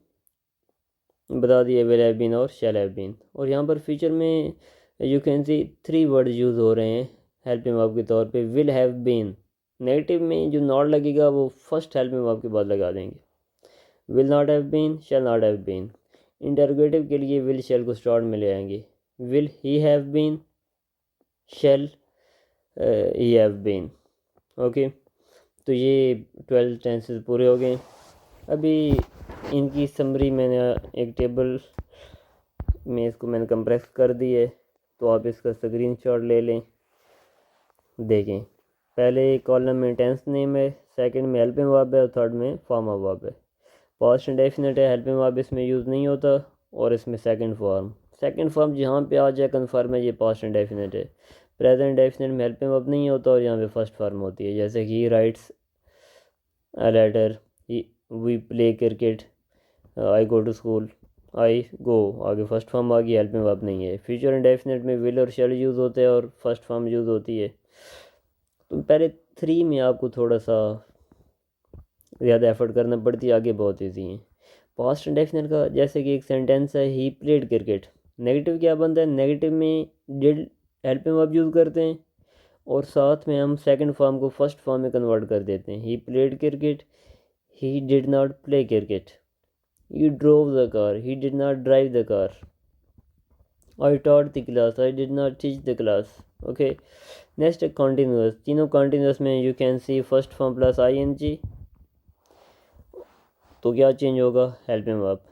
बता दिए विल हैव बीन और शैल हैव बीन। और यहाँ पर फ्यूचर में you can see 3 word use हो रहे हैं हेल्पिंग वर्ब के तौर पे। विल हैव बीन, नेगेटिव में जो नॉट लगेगा वो फर्स्ट हेल्पिंग वर्ब के बाद लगा देंगे। Will not have been, shall not have been. Interrogative के लिए विल शैल को स्टार्ट में ले आएंगे। Will he have been, shall he have been. Okay, तो ये 12 टेंसेस पूरे हो गए। अभी इनकी समरी मैंने एक टेबल में इसको मैंने कंप्रेस कर दी है, तो आप इसका स्क्रीनशॉट ले लें, देखें। पहले कॉलम में टेंस नेम है, सेकंड में हेल्पिंग वर्ब है और थर्ड में फॉर्म ऑफ वर्ब है। पास्ट इंडेफिनिट है, हेल्पिंग वर्ब इसमें यूज़ नहीं होता और इसमें सेकंड फॉर्म जहाँ पे आ जाए कन्फर्म है ये पास्ट इंडेफिनिट है। प्रेजेंट इंडेफिनिट में हेल्पिंग वर्ब नहीं होता और यहाँ पे फर्स्ट फॉर्म होती है, जैसे कि he writes a letter, we play cricket, I go to school, I go, आगे फर्स्ट फॉर्म आ गई, हेल्पिंग वर्ब नहीं है। फ्यूचर इंडेफिनिट में विल और शैल यूज़ होते हैं और फर्स्ट फॉर्म यूज़ होती है। तो पहले 3 में आपको थोड़ा सा ज़्यादा एफर्ट करना पड़ती है, आगे बहुत ईजी है। पास्ट इंडेफिनिट का जैसे कि एक सेंटेंस है, ही प्लेड क्रिकेट, नेगेटिव क्या बनता है, नेगेटिव में डिड हेल्पिंग वर्ब यूज़ करते हैं और साथ में हम सेकंड फॉर्म को फर्स्ट फॉर्म में कन्वर्ट कर देते हैं। He played cricket, he did not play cricket. He drove the car, he did not drive the car. I taught the class, I did not teach the class. Okay, next continuous, तीनों continuous में you can see first form plus ING, तो क्या change होगा, helping verb.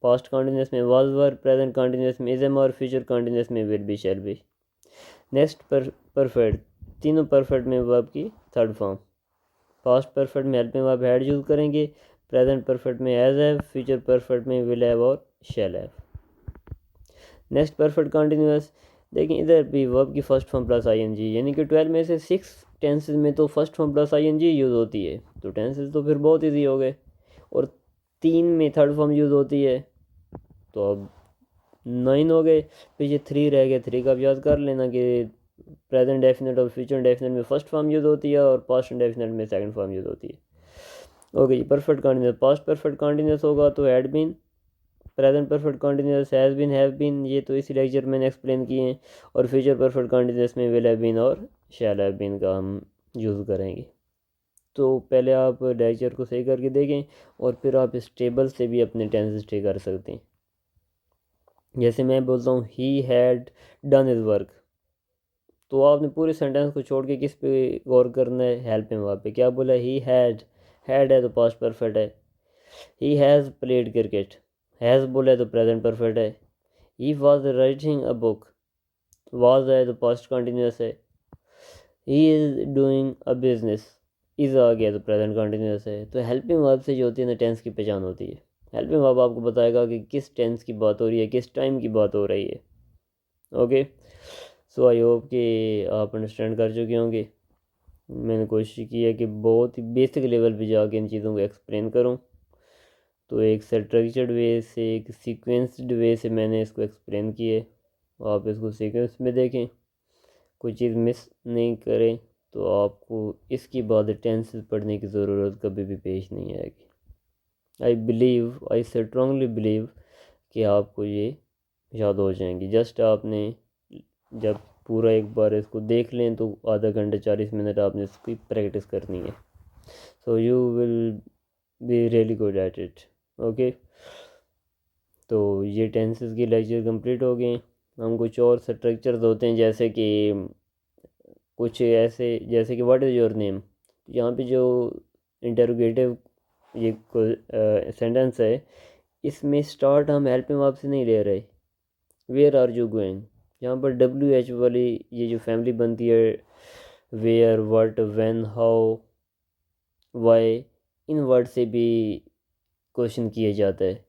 Past continuous में was were, present continuous में is am और future continuous में will be shall be। Next perfect, तीनों परफेक्ट में वर्ब की थर्ड फॉर्म। पास्ट परफेक्ट में हेल्पिंग वर्ब हैड यूज़ करेंगे, प्रेजेंट परफेक्ट में हैज़ हैव, फ्यूचर परफेक्ट में विल हैव और shall have. Next perfect continuous, देखिए इधर भी वर्ब की फर्स्ट फॉर्म प्लस ING, यानी कि 12 में से 6 टेंसेस में तो first form plus ING use होती है, तो टेंसेस तो फिर बहुत ईजी हो गए। और 3 में थर्ड फॉर्म यूज़ होती है, तो अब 9 हो गए, पीछे 3 रह गए। 3 का अभ्यास कर लेना कि प्रेजेंट डेफिनेट और फ्यूचर डेफिनेट में फर्स्ट फॉर्म यूज़ होती है और पास्ट डेफिनेट में सेकंड फॉर्म यूज़ होती है। ओके जी, perfect continuous, past perfect continuous होगा तो had been, present perfect continuous has been, have been, ये तो इसी लेक्चर मैंने एक्सप्लेन किए हैं। और फ्यूचर परफेक्ट कंटिन्यूस में विल हैव बीन और शैल हैव बीन का हम यूज़ करेंगे। तो पहले आप लेक्चर को सही करके देखें और फिर आप इस टेबल से भी अपने टेंसेस ठीक कर सकते हैं। जैसे मैं बोलता हूँ he had done his work, तो आपने पूरे सेंटेंस को छोड़ के किस पे गौर करना है, हेल्पिंग वर्ब पे। क्या बोला, ही हैड, हैड है तो पास्ट परफेक्ट है। He has played cricket, has बोला है तो प्रेजेंट परफेक्ट है। He was writing a book, was है तो पास्ट कंटिन्यूस है। He is doing a business, is आ गया तो प्रेजेंट कंटिन्यूस है। तो हेल्पिंग वर्ब से जो होती है ना, टेंस की पहचान होती है। हेल्पिंग वर्ब आपको बताएगा कि किस टेंस की बात हो रही है, किस टाइम की बात हो रही है। ओके, सो आई होप कि आप अंडरस्टैंड कर चुके होंगे। मैंने कोशिश की है कि बहुत ही बेसिक लेवल पे जाके इन चीज़ों को एक्सप्लेन करूं, तो एक स्ट्रक्चर्ड वे से, एक सीक्वेंस्ड वे से मैंने इसको एक्सप्लेन किए। आप इसको सीक्वेंस में देखें, कोई चीज़ मिस नहीं करें, तो आपको इसके बाद टेंसेस पढ़ने की ज़रूरत कभी भी पेश नहीं आएगी। आई स्ट्रांगली बिलीव कि आपको ये याद हो जाएंगी। जस्ट आपने जब पूरा एक बार इसको देख लें तो आधा घंटा 40 मिनट आपने इसकी प्रैक्टिस करनी है। So you will be really good at it. Okay, तो ये टेंसेस की लेक्चर कंप्लीट हो गए। हम कुछ और स्ट्रक्चर्स होते हैं, जैसे कि कुछ ऐसे, जैसे कि व्हाट इज़ योर नेम। यहाँ पे जो इंटरोगेटिव ये सेंटेंस है, इसमें स्टार्ट हम हेल्प में वापस नहीं ले रहे। वेयर आर यू गोइंग, यहाँ पर WH वाली ये जो फैमिली बनती है, where, what, when, how, why, इन वर्ड से भी क्वेश्चन किया जाता है।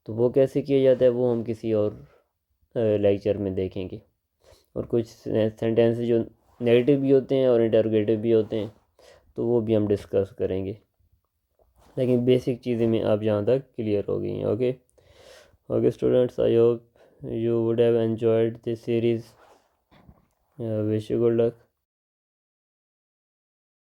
तो वो कैसे किया जाता है वो हम किसी और लेक्चर में देखेंगे। और कुछ सेंटेंस जो नेगेटिव भी होते हैं और इंटरोगेटिव भी होते हैं, तो वो भी हम डिस्कस करेंगे। लेकिन बेसिक चीज़ें में आप यहाँ तक क्लियर हो गई हैं। Okay okay students, I hope you would have enjoyed this series. Wish you good luck.